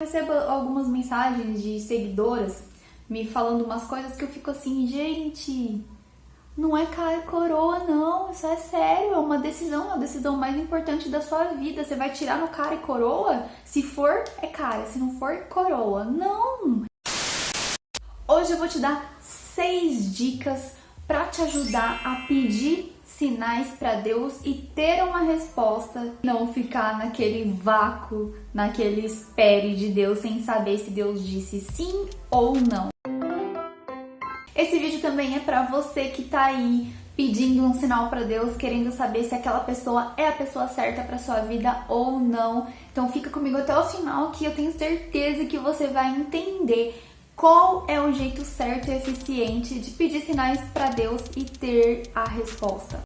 Recebo algumas mensagens de seguidoras me falando umas coisas que eu fico assim, gente, não é cara e coroa não, isso é sério, é uma decisão mais importante da sua vida. Você vai tirar no cara e coroa? Se for, é cara, se não for, coroa. Não! Hoje eu vou te dar 6 dicas para te ajudar a pedir sinais para Deus e ter uma resposta, não ficar naquele vácuo, naquele espere de Deus sem saber se Deus disse sim ou não. Esse vídeo também é para você que tá aí pedindo um sinal para Deus, querendo saber se aquela pessoa é a pessoa certa para sua vida ou não. Então fica comigo até o final que eu tenho certeza que você vai entender qual é o jeito certo e eficiente de pedir sinais para Deus e ter a resposta.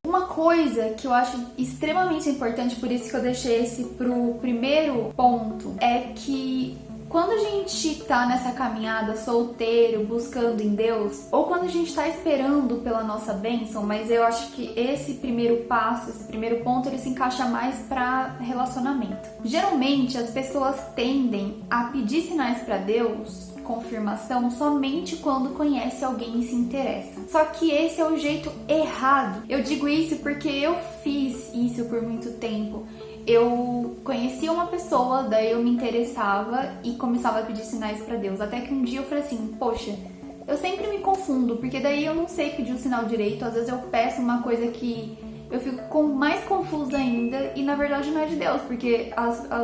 Uma coisa que eu acho extremamente importante, por isso que eu deixei esse pro primeiro ponto, é que quando a gente tá nessa caminhada solteiro, buscando em Deus, ou quando a gente tá esperando pela nossa bênção, mas eu acho que esse primeiro passo, esse primeiro ponto, ele se encaixa mais para relacionamento. Geralmente as pessoas tendem a pedir sinais para Deus, confirmação, somente quando conhece alguém e se interessa. Só que esse é o jeito errado. Eu digo isso porque eu fiz isso por muito tempo. Eu conhecia uma pessoa, daí eu me interessava e começava a pedir sinais pra Deus. Até que um dia eu falei assim, poxa, eu sempre me confundo, porque daí eu não sei pedir o sinal direito. Às vezes eu peço uma coisa que eu fico mais confusa ainda e na verdade não é de Deus, porque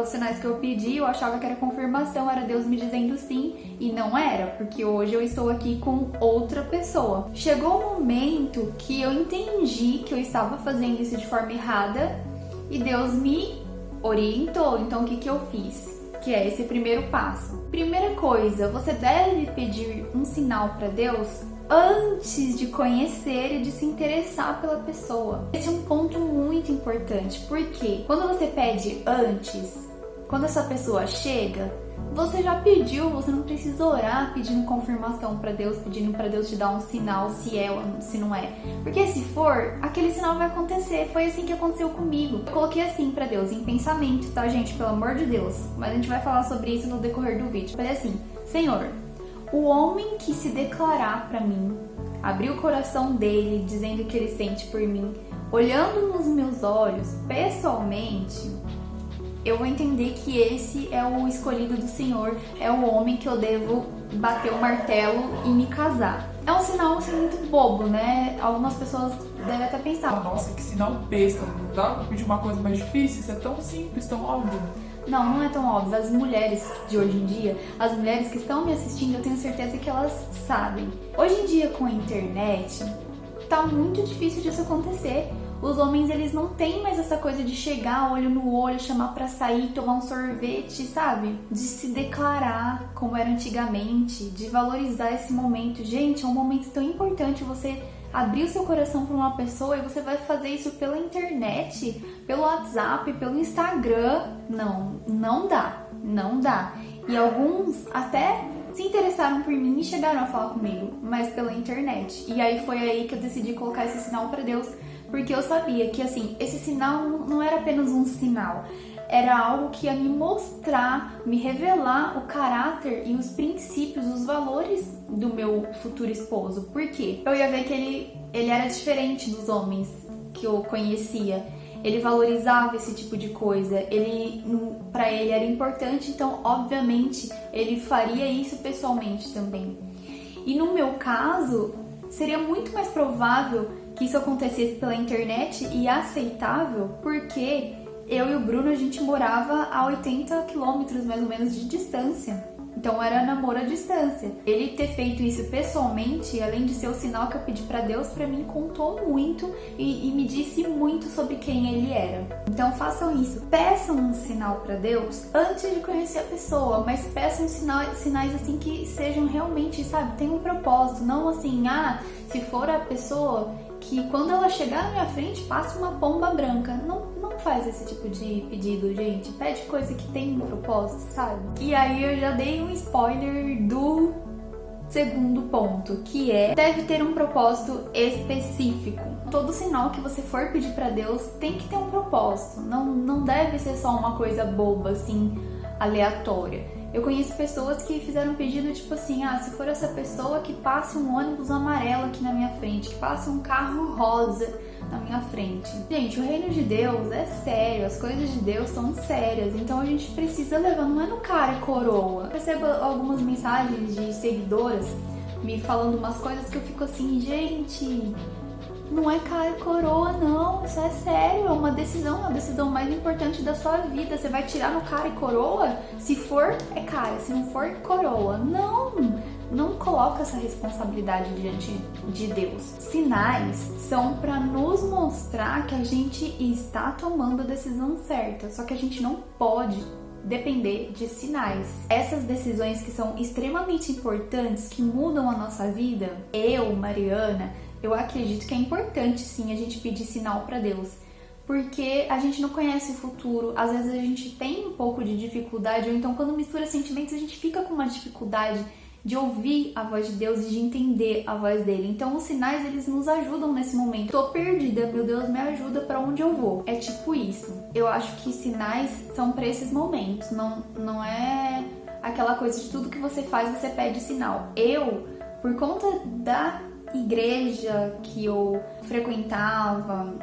os sinais que eu pedi eu achava que era confirmação, era Deus me dizendo sim e não era, porque hoje eu estou aqui com outra pessoa. Chegou um momento que eu entendi que eu estava fazendo isso de forma errada e Deus me orientou. Então o que eu fiz? Que é esse primeiro passo. Primeira coisa, você deve pedir um sinal para Deus antes de conhecer e de se interessar pela pessoa. Esse é um ponto muito importante, porque quando você pede antes, quando essa pessoa chega, você já pediu, você não precisa orar pedindo confirmação para Deus, pedindo para Deus te dar um sinal se é ou se não é. Porque se for, aquele sinal vai acontecer. Foi assim que aconteceu comigo. Eu coloquei assim para Deus, em pensamento, tá, gente? Pelo amor de Deus. Mas a gente vai falar sobre isso no decorrer do vídeo. Falei assim, Senhor, o homem que se declarar para mim, abrir o coração dele, dizendo que ele sente por mim, olhando nos meus olhos, pessoalmente, eu vou entender que esse é o escolhido do Senhor, é o homem que eu devo bater o martelo e me casar. É um sinal assim, muito bobo, né? Algumas pessoas devem até pensar, nossa, que sinal besta, não dá pra pedir uma coisa mais difícil, isso é tão simples, tão óbvio. Não é tão óbvio. As mulheres de hoje em dia, as mulheres que estão me assistindo, eu tenho certeza que elas sabem. Hoje em dia, com a internet, tá muito difícil disso acontecer. Os homens, eles não têm mais essa coisa de chegar olho no olho, chamar pra sair, tomar um sorvete, sabe? De se declarar como era antigamente, de valorizar esse momento. Gente, é um momento tão importante você abrir o seu coração para uma pessoa e você vai fazer isso pela internet, pelo WhatsApp, pelo Instagram. Não dá. E alguns até se interessaram por mim e chegaram a falar comigo, mas pela internet. E aí foi aí que eu decidi colocar esse sinal para Deus, porque eu sabia que assim, esse sinal não era apenas um sinal, era algo que ia me mostrar, me revelar o caráter e os princípios, os valores do meu futuro esposo. Por quê? Eu ia ver que ele era diferente dos homens que eu conhecia. Ele valorizava esse tipo de coisa, para ele era importante, então obviamente ele faria isso pessoalmente também. E no meu caso, seria muito mais provável que isso acontecesse pela internet e aceitável, porque eu e o Bruno, a gente morava a 80 quilômetros mais ou menos de distância. Então era namoro à distância. Ele ter feito isso pessoalmente, além de ser o sinal que eu pedi pra Deus, pra mim contou muito e me disse muito sobre quem ele era. Então façam isso. Peçam um sinal pra Deus antes de conhecer a pessoa, mas peçam sinais assim que sejam realmente, sabe, tem um propósito. Não assim, se for a pessoa que quando ela chegar na minha frente, passa uma pomba branca. Não faz esse tipo de pedido, gente. Pede coisa que tem um propósito, sabe? E aí eu já dei um spoiler do segundo ponto, que é deve ter um propósito específico. Todo sinal que você for pedir pra Deus tem que ter um propósito. Não deve ser só uma coisa boba, assim, aleatória. Eu conheço pessoas que fizeram pedido tipo assim, se for essa pessoa que passe um ônibus amarelo aqui na minha frente, que passe um carro rosa na minha frente. Gente, o reino de Deus é sério, as coisas de Deus são sérias, então a gente precisa levar, não é no cara e coroa. Eu recebo algumas mensagens de seguidoras me falando umas coisas que eu fico assim, gente, não é cara e coroa não, isso é sério, é uma decisão mais importante da sua vida. Você vai tirar no cara e coroa? Se for, é cara, se não for, coroa. Não coloca essa responsabilidade diante de Deus. Sinais são para nos mostrar que a gente está tomando a decisão certa, só que a gente não pode depender de sinais. Essas decisões que são extremamente importantes, que mudam a nossa vida, Mariana, eu acredito que é importante sim a gente pedir sinal para Deus, porque a gente não conhece o futuro, às vezes a gente tem um pouco de dificuldade, ou então quando mistura sentimentos a gente fica com uma dificuldade de ouvir a voz de Deus e de entender a voz dele. Então os sinais, eles nos ajudam nesse momento. Tô perdida, meu Deus, me ajuda para onde eu vou. É tipo isso. Eu acho que sinais são para esses momentos, não é aquela coisa de tudo que você faz você pede sinal. Por conta da igreja que eu frequentava,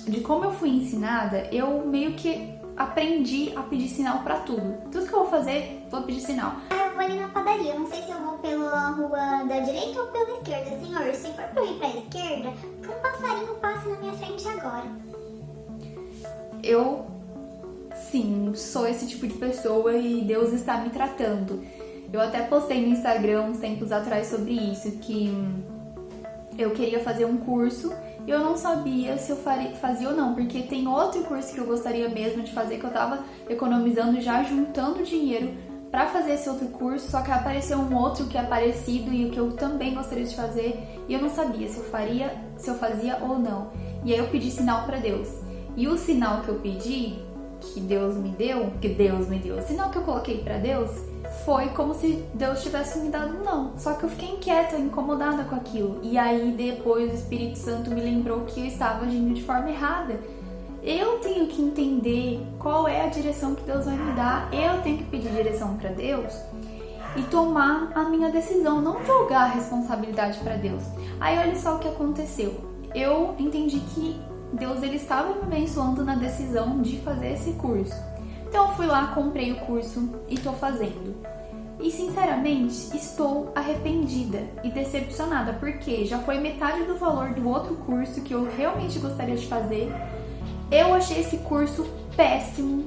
de como eu fui ensinada, eu meio que aprendi a pedir sinal pra tudo. Tudo que eu vou fazer, vou pedir sinal. Eu vou ali na padaria, não sei se eu vou pela rua da direita ou pela esquerda. Senhor, se for pra eu ir pra esquerda, que um passarinho passe na minha frente agora. Eu, sim, sou esse tipo de pessoa e Deus está me tratando. Eu até postei no Instagram uns tempos atrás sobre isso, que eu queria fazer um curso e eu não sabia se eu fazia ou não, porque tem outro curso que eu gostaria mesmo de fazer, que eu tava economizando, já juntando dinheiro pra fazer esse outro curso, só que apareceu um outro que é parecido e o que eu também gostaria de fazer, e eu não sabia se eu fazia ou não. E aí eu pedi sinal pra Deus. E o sinal que eu pedi, que Deus me deu, o sinal que eu coloquei pra Deus, foi como se Deus tivesse me dado um não. Só que eu fiquei inquieta, incomodada com aquilo. E aí depois o Espírito Santo me lembrou que eu estava agindo de forma errada. Eu tenho que entender qual é a direção que Deus vai me dar. Eu tenho que pedir direção para Deus e tomar a minha decisão, não jogar a responsabilidade para Deus. Aí olha só o que aconteceu. Eu entendi que Deus, ele estava me abençoando na decisão de fazer esse curso. Então eu fui lá, comprei o curso e tô fazendo. E sinceramente, estou arrependida e decepcionada, porque já foi metade do valor do outro curso que eu realmente gostaria de fazer. Eu achei esse curso péssimo,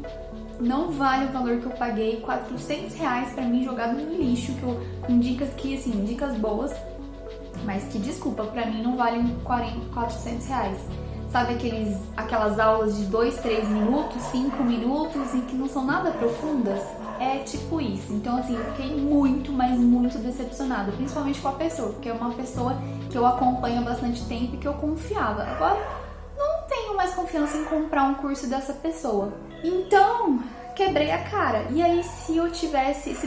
não vale o valor que eu paguei, R$400 pra mim jogado no lixo, com dicas que, assim, dicas boas, mas que, desculpa, pra mim não valem R$400. Sabe aquelas aulas de 2, 3 minutos, 5 minutos e que não são nada profundas? É tipo isso. Então assim, eu fiquei muito, mas muito decepcionada, principalmente com a pessoa, porque é uma pessoa que eu acompanho há bastante tempo e que eu confiava. Agora, não tenho mais confiança em comprar um curso dessa pessoa. Então, quebrei a cara. E aí, se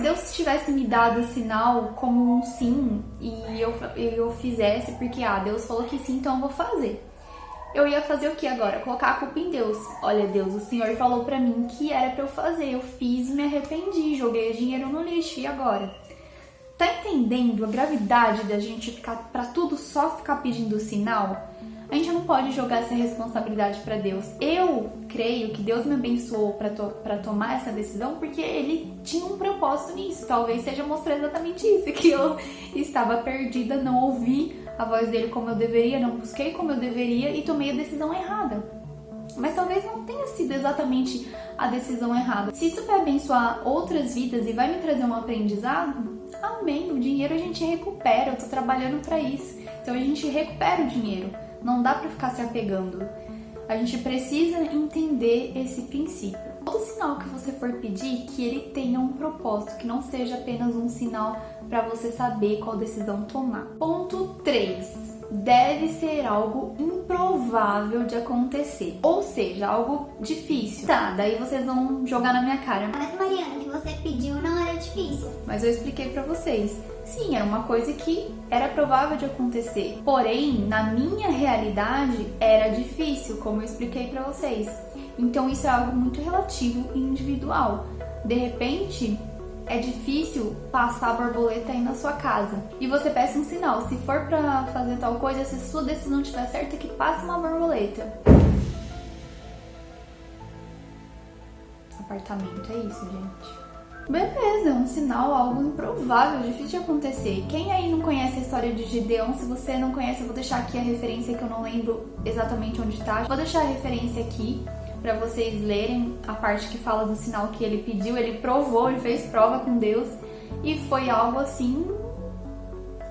Deus tivesse me dado o sinal como um sim e eu fizesse, porque Deus falou que sim, então eu vou fazer. Eu ia fazer o que agora? Colocar a culpa em Deus. Olha, Deus, o Senhor falou pra mim que era pra eu fazer. Eu fiz e me arrependi. Joguei dinheiro no lixo. E agora? Tá entendendo a gravidade da gente ficar pra tudo só ficar pedindo sinal? A gente não pode jogar essa responsabilidade pra Deus. Eu creio que Deus me abençoou pra tomar essa decisão porque Ele tinha um propósito nisso. Talvez seja mostrar exatamente isso, que eu estava perdida, não ouvi a voz dele como eu deveria, não busquei como eu deveria e tomei a decisão errada. Mas talvez não tenha sido exatamente a decisão errada. Se isso vai abençoar outras vidas e vai me trazer um aprendizado, amém. O dinheiro a gente recupera, eu tô trabalhando pra isso. Então a gente recupera o dinheiro. Não dá pra ficar se apegando. A gente precisa entender esse princípio. Todo sinal que você for pedir, que ele tenha um propósito, que não seja apenas um sinal para você saber qual decisão tomar. Ponto 3. Deve ser algo improvável de acontecer. Ou seja, algo difícil. Tá, daí vocês vão jogar na minha cara. Mas Mariana, o que você pediu não era de difícil. Mas eu expliquei pra vocês. Sim, era uma coisa que era provável de acontecer. Porém, na minha realidade, era difícil, como eu expliquei pra vocês. Então isso é algo muito relativo e individual. De repente, é difícil passar a borboleta aí na sua casa. E você peça um sinal. Se for pra fazer tal coisa, se sua decisão estiver certa, que passe uma borboleta. Apartamento, é isso, gente. Beleza, é um sinal, algo improvável, difícil de acontecer. Quem aí não conhece a história de Gideão? Se você não conhece, eu vou deixar aqui a referência, que eu não lembro exatamente onde tá. Vou deixar a referência aqui para vocês lerem a parte que fala do sinal que ele pediu. Ele provou, ele fez prova com Deus e foi algo assim,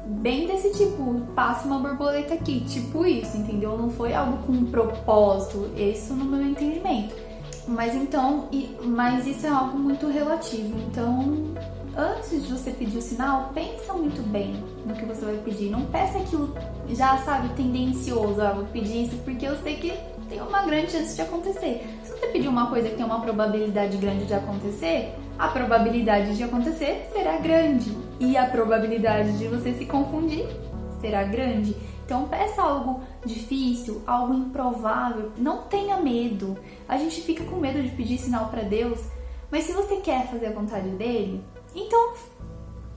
bem desse tipo, passa uma borboleta aqui, tipo isso, entendeu? Não foi algo com um propósito, isso no meu entendimento. Mas isso é algo muito relativo. Então, antes de você pedir o sinal, pensa muito bem no que você vai pedir. Não peça aquilo já, sabe, tendencioso. Vou pedir isso porque eu sei que tem uma grande chance de acontecer. Se você pedir uma coisa que tem uma probabilidade grande de acontecer, a probabilidade de acontecer será grande. E a probabilidade de você se confundir será grande. Então peça algo difícil, algo improvável, não tenha medo. A gente fica com medo de pedir sinal para Deus, mas se você quer fazer a vontade dele, então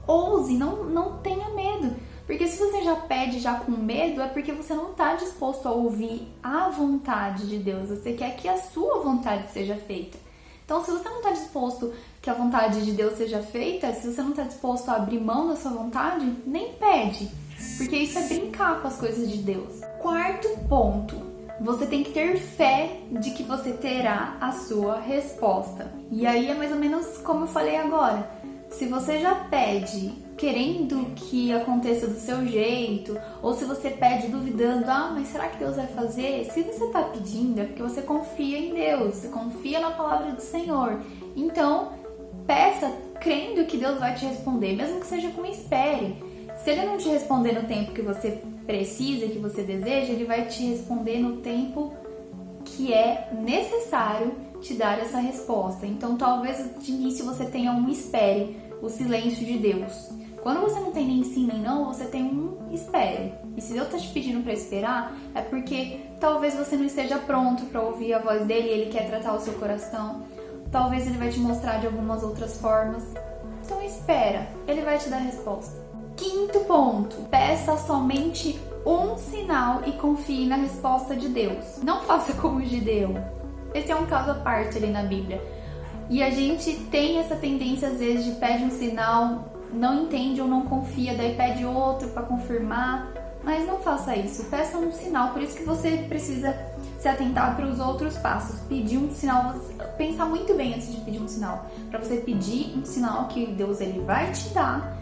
ouse, não tenha medo. Porque se você já pede já com medo, é porque você não está disposto a ouvir a vontade de Deus. Você quer que a sua vontade seja feita. Então, se você não está disposto que a vontade de Deus seja feita, se você não está disposto a abrir mão da sua vontade, nem pede. Porque isso é brincar com as coisas de Deus. Quarto ponto. Você tem que ter fé de que você terá a sua resposta. E aí é mais ou menos como eu falei agora. Se você já pede querendo que aconteça do seu jeito, ou se você pede duvidando, mas será que Deus vai fazer? Se você está pedindo é porque você confia em Deus, você confia na palavra do Senhor. Então, peça crendo que Deus vai te responder, mesmo que seja com espere. Se Ele não te responder no tempo que você precisa, que você deseja, Ele vai te responder no tempo que é necessário te dar essa resposta. Então, talvez de início você tenha um espere, o silêncio de Deus. Quando você não tem nem sim nem não, você tem um espere. E se Deus está te pedindo para esperar, é porque talvez você não esteja pronto para ouvir a voz dele e Ele quer tratar o seu coração. Talvez Ele vai te mostrar de algumas outras formas. Então espera, Ele vai te dar a resposta. Quinto ponto, peça somente um sinal e confie na resposta de Deus. Não faça como Gideão. Esse é um caso à parte ali na Bíblia. E a gente tem essa tendência às vezes de pede um sinal, não entende ou não confia, daí pede outro para confirmar. Mas não faça isso, peça um sinal. Por isso que você precisa se atentar para os outros passos. Pedir um sinal, pensar muito bem antes de pedir um sinal. Para você pedir um sinal que Deus ele vai te dar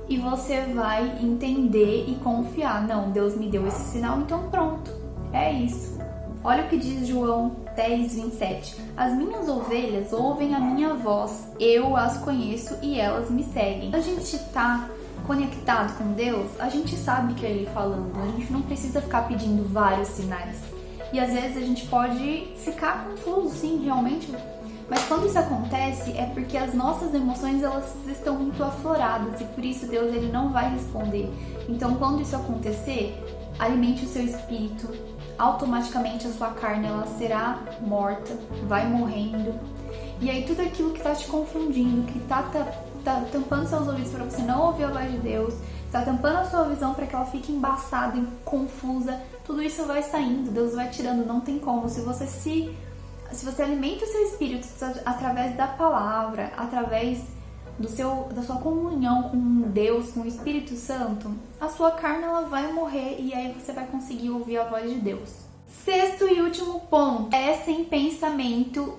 e você vai entender e confiar. Não, Deus me deu esse sinal, então pronto, é isso. Olha o que diz João 10:27. As minhas ovelhas ouvem a minha voz, eu as conheço e elas me seguem. Quando a gente tá conectado com Deus, a gente sabe que é Ele falando, a gente não precisa ficar pedindo vários sinais. E às vezes a gente pode ficar confuso, sim, realmente. Mas quando isso acontece é porque as nossas emoções elas estão muito afloradas e por isso Deus ele não vai responder. Então quando isso acontecer, alimente o seu espírito, automaticamente a sua carne ela será morta, vai morrendo. E aí tudo aquilo que está te confundindo, que tá tampando seus ouvidos para você não ouvir a voz de Deus, tá tampando a sua visão para que ela fique embaçada e confusa, tudo isso vai saindo, Deus vai tirando, não tem como. Se você alimenta o seu espírito através da palavra, através da sua comunhão com Deus, com o Espírito Santo, a sua carne ela vai morrer e aí você vai conseguir ouvir a voz de Deus. Sexto e último ponto, é sem pensamento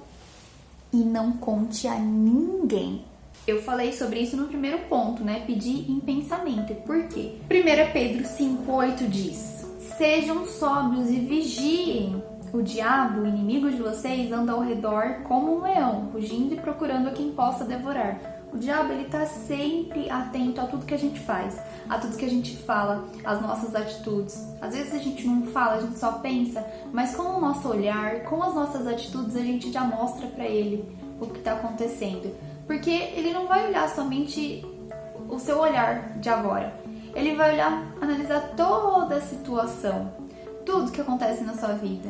e não conte a ninguém. Eu falei sobre isso no primeiro ponto, né? Pedir em pensamento. Por quê? 1 Pedro 5:8 diz: sejam sóbrios e vigiem. O diabo, o inimigo de vocês, anda ao redor como um leão, rugindo e procurando a quem possa devorar. O diabo, ele tá sempre atento a tudo que a gente faz, a tudo que a gente fala, às nossas atitudes. Às vezes a gente não fala, a gente só pensa, mas com o nosso olhar, com as nossas atitudes, a gente já mostra pra ele o que tá acontecendo. Porque ele não vai olhar somente o seu olhar de agora. Ele vai olhar, analisar toda a situação, tudo que acontece na sua vida.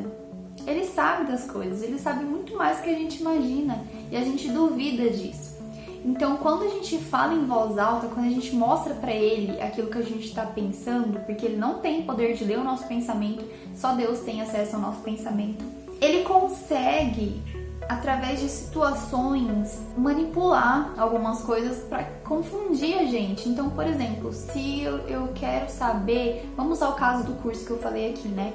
Ele sabe das coisas, ele sabe muito mais do que a gente imagina e a gente duvida disso. Então, quando a gente fala em voz alta, quando a gente mostra pra ele aquilo que a gente está pensando, porque ele não tem poder de ler o nosso pensamento, só Deus tem acesso ao nosso pensamento, ele consegue, através de situações, manipular algumas coisas para confundir a gente. Então, por exemplo, se eu quero saber, vamos ao caso do curso que eu falei aqui, né?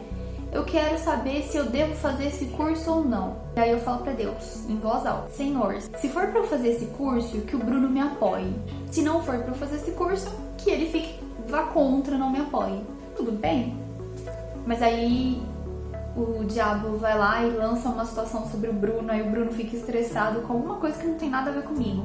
Eu quero saber se eu devo fazer esse curso ou não. E aí eu falo pra Deus, em voz alta: Senhor, se for pra eu fazer esse curso, que o Bruno me apoie. Se não for pra eu fazer esse curso, que ele vá contra, não me apoie. Tudo bem? Mas aí o diabo vai lá e lança uma situação sobre o Bruno, aí o Bruno fica estressado com alguma coisa que não tem nada a ver comigo.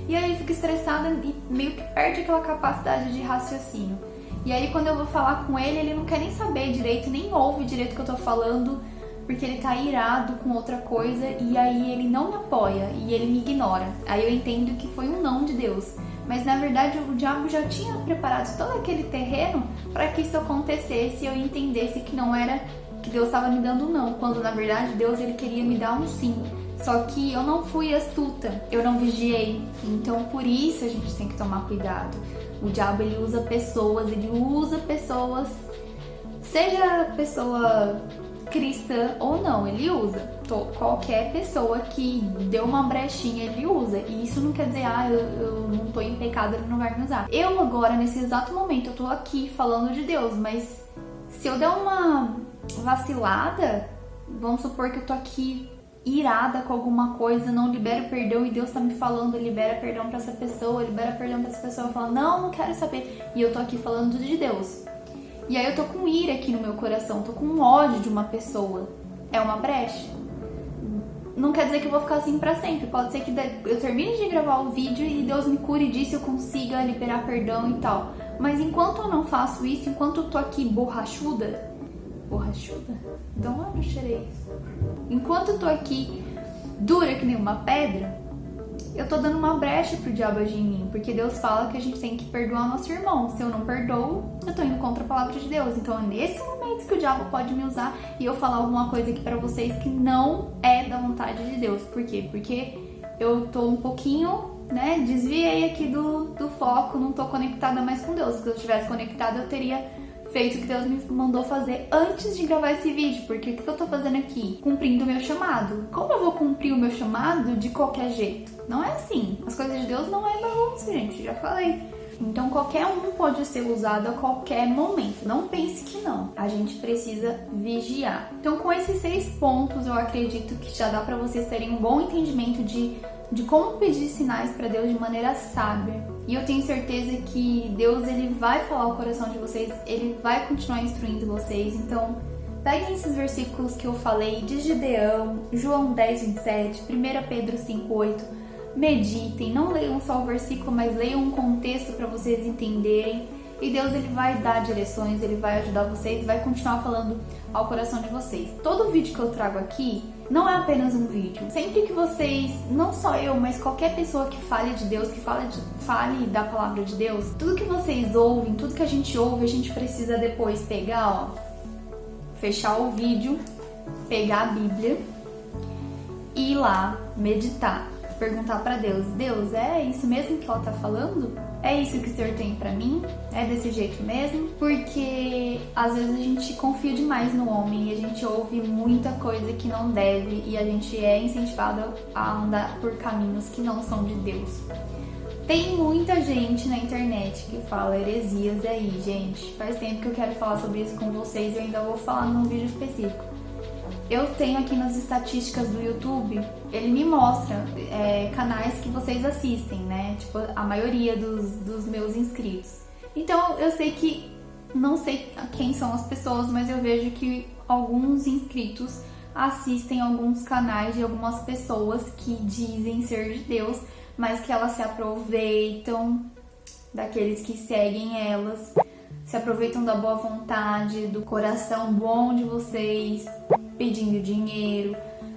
E aí ele fica estressado e meio que perde aquela capacidade de raciocínio. E aí quando eu vou falar com ele, ele não quer nem saber direito, nem ouve direito o que eu tô falando, porque ele tá irado com outra coisa, e aí ele não me apoia e ele me ignora. Aí eu entendo que foi um não de Deus. Mas na verdade o diabo já tinha preparado todo aquele terreno para que isso acontecesse e eu entendesse que não era que Deus estava me dando um não, quando na verdade Deus ele queria me dar um sim. Só que eu não fui astuta, eu não vigiei. Então por isso a gente tem que tomar cuidado. O diabo ele usa pessoas, seja pessoa cristã ou não, ele usa. Qualquer pessoa que deu uma brechinha, ele usa. E isso não quer dizer, eu não tô em pecado, ele não vai me usar. Eu agora, nesse exato momento, eu tô aqui falando de Deus, mas se eu der uma vacilada, vamos supor que eu tô aqui irada com alguma coisa, não libero perdão e Deus tá me falando, libera perdão pra essa pessoa, fala, não quero saber. E eu tô aqui falando de Deus. E aí eu tô com ira aqui no meu coração, tô com ódio de uma pessoa. É uma brecha? Não quer dizer que eu vou ficar assim pra sempre. Pode ser que eu termine de gravar o vídeo e Deus me cure disso e eu consiga liberar perdão e tal. Mas enquanto eu não faço isso, enquanto eu tô aqui borrachuda? De onde eu tirei isso? Enquanto eu tô aqui dura que nem uma pedra, eu tô dando uma brecha pro diabo agir em mim, porque Deus fala que a gente tem que perdoar nosso irmão. Se eu não perdoo, eu tô indo contra a palavra de Deus. Então é nesse momento que o diabo pode me usar e eu falar alguma coisa aqui pra vocês que não é da vontade de Deus. Por quê? Porque eu tô um pouquinho, desviei aqui do foco, não tô conectada mais com Deus. Se eu estivesse conectada, eu teria feito o que Deus me mandou fazer antes de gravar esse vídeo. Porque o que eu tô fazendo aqui? Cumprindo o meu chamado. Como eu vou cumprir o meu chamado de qualquer jeito? Não é assim. As coisas de Deus não é bagunça, gente. Já falei. Então qualquer um pode ser usado a qualquer momento. Não pense que não. A gente precisa vigiar. Então com esses 6 pontos eu acredito que já dá pra vocês terem um bom entendimento de como pedir sinais pra Deus de maneira sábia. E eu tenho certeza que Deus ele vai falar o coração de vocês, ele vai continuar instruindo vocês. Então, peguem esses versículos que eu falei de Gideão, João 10, 27, 1 Pedro 5, 8, meditem, não leiam só o versículo, mas leiam um contexto para vocês entenderem. E Deus ele vai dar direções, ele vai ajudar vocês, vai continuar falando ao coração de vocês. Todo vídeo que eu trago aqui não é apenas um vídeo. Sempre que vocês, não só eu, mas qualquer pessoa que fale de Deus, que fale da palavra de Deus, tudo que vocês ouvem, tudo que a gente ouve, a gente precisa depois pegar, fechar o vídeo, pegar a Bíblia e ir lá meditar, perguntar pra Deus, é isso mesmo que ela tá falando? É isso que o Senhor tem pra mim? É desse jeito mesmo? Porque às vezes a gente confia demais no homem e a gente ouve muita coisa que não deve e a gente é incentivado a andar por caminhos que não são de Deus. Tem muita gente na internet que fala heresias aí, gente. Faz tempo que eu quero falar sobre isso com vocês e eu ainda vou falar num vídeo específico. Eu tenho aqui nas estatísticas do YouTube, ele me mostra canais que vocês assistem, Tipo, a maioria dos meus inscritos. Então, eu sei que, não sei quem são as pessoas, mas eu vejo que alguns inscritos assistem alguns canais de algumas pessoas que dizem ser de Deus, mas que elas se aproveitam daqueles que seguem elas, se aproveitam da boa vontade, do coração bom de vocês, pedindo dinheiro,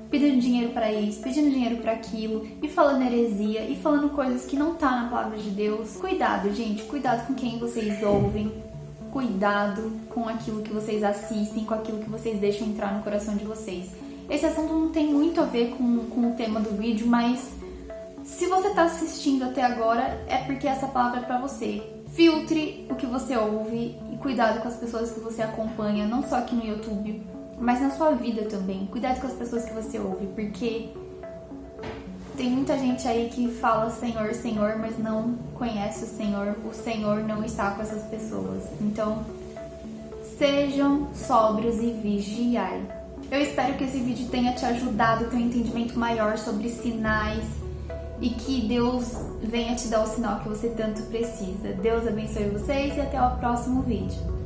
pedindo dinheiro para isso, pedindo dinheiro para aquilo, e falando heresia, e falando coisas que não tá na palavra de Deus. Cuidado, gente, cuidado com quem vocês ouvem, cuidado com aquilo que vocês assistem, com aquilo que vocês deixam entrar no coração de vocês. Esse assunto não tem muito a ver com o tema do vídeo, mas se você tá assistindo até agora, é porque essa palavra é pra você. Filtre o que você ouve e cuidado com as pessoas que você acompanha, não só aqui no YouTube, mas na sua vida também. Cuidado com as pessoas que você ouve, porque tem muita gente aí que fala Senhor, Senhor, mas não conhece o Senhor. O Senhor não está com essas pessoas. Então, sejam sóbrios e vigiai. Eu espero que esse vídeo tenha te ajudado a ter um entendimento maior sobre sinais e que Deus venha te dar o sinal que você tanto precisa. Deus abençoe vocês e até o próximo vídeo.